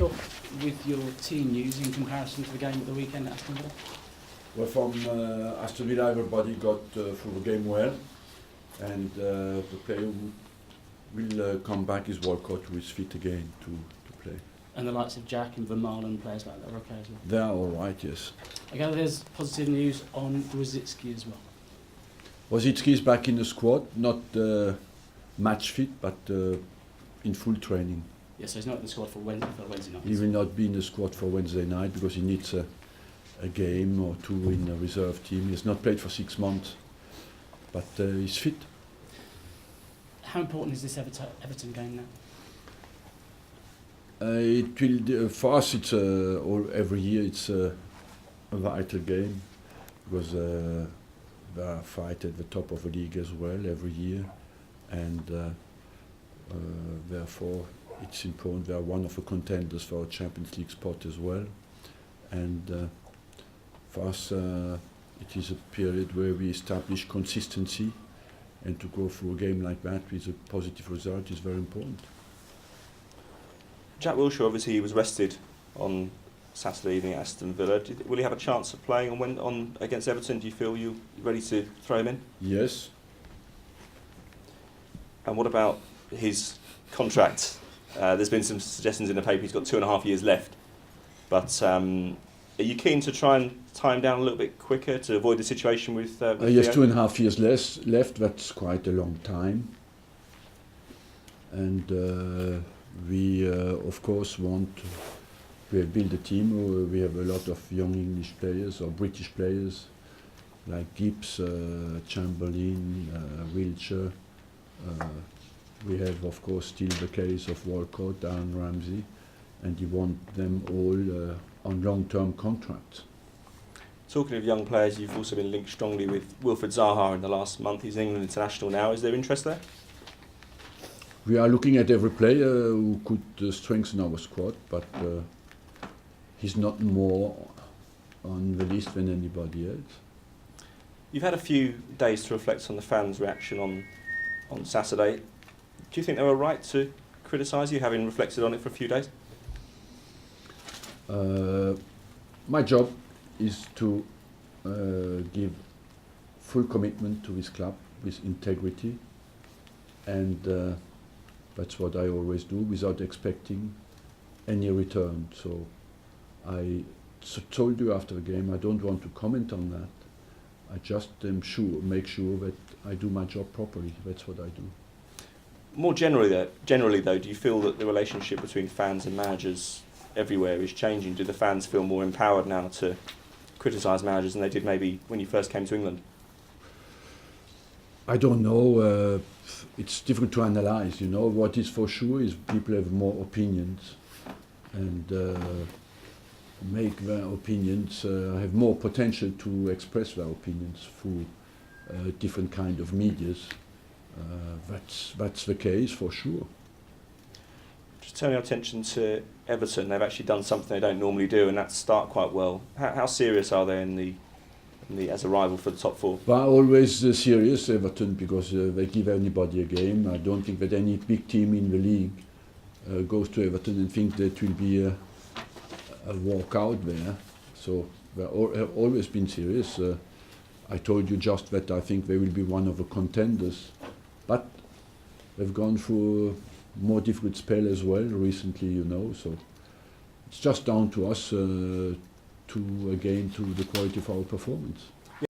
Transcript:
up with your team news in comparison to the game at the weekend at Aston Villa? Well, from Aston Villa, everybody got through the game well, and the player who will come back is Walcott, who is fit again to play. And the likes of Jack and Van Marlen, players like that, are okay as well? They are all right, yes. I gather there's positive news on Rosicki as well. Rosicki is back in the squad, not match fit, but in full training. Yes, so he's not in the squad for Wednesday night. He will not be in the squad for Wednesday night because he needs a game or two in a reserve team. He has not played for 6 months, but he's fit. How important is this Everton game now? It will for us. It's every year. It's a vital game because they are fight at the top of the league as well every year, and therefore it's important. They are one of the contenders for a Champions League spot as well, and for us it is a period where we establish consistency, and to go through a game like that with a positive result is very important. Jack Wilshere, obviously, he was rested on Saturday evening at Aston Villa. Will he have a chance of playing on against Everton? Do you feel you're ready to throw him in? Yes. And what about his contract? There's been some suggestions in the paper he's got 2.5 years left. But are you keen to try and tie him down a little bit quicker to avoid the situation with yes, 2.5 years left. That's quite a long time. And we, of course, want to build a team. We have a lot of young English players or British players like Gibbs, Chamberlain, Wiltshire. We have, of course, still the case of Walcott, Aaron Ramsey, and you want them all on long-term contracts. Talking of young players, you've also been linked strongly with Wilfried Zaha in the last month. He's an England international now. Is there interest there? We are looking at every player who could strengthen our squad, but he's not more on the list than anybody else. You've had a few days to reflect on the fans' reaction on Saturday. Do you think they were right to criticise you, having reflected on it for a few days? My job is to give full commitment to this club with integrity, and that's what I always do without expecting any return. So I told you after the game I don't want to comment on that. I just make sure that I do my job properly. That's what I do. More generally though, do you feel that the relationship between fans and managers everywhere is changing? Do the fans feel more empowered now to criticise managers than they did maybe when you first came to England? I don't know. It's difficult to analyse. You know, what is for sure is people have more opinions, and make their opinions have more potential to express their opinions through different kind of medias. That's the case for sure. Just turning our attention to Everton, they've actually done something they don't normally do, and that's start quite well. How serious are they in the as a rival for the top four? But always serious, Everton, because they give anybody a game. I don't think that any big team in the league goes to Everton and thinks that will be a walkout there. So they've always been serious. I told you just that I think they will be one of the contenders, but they've gone through a more difficult spell as well recently, you know. So it's just down to us to again to the quality of our performance.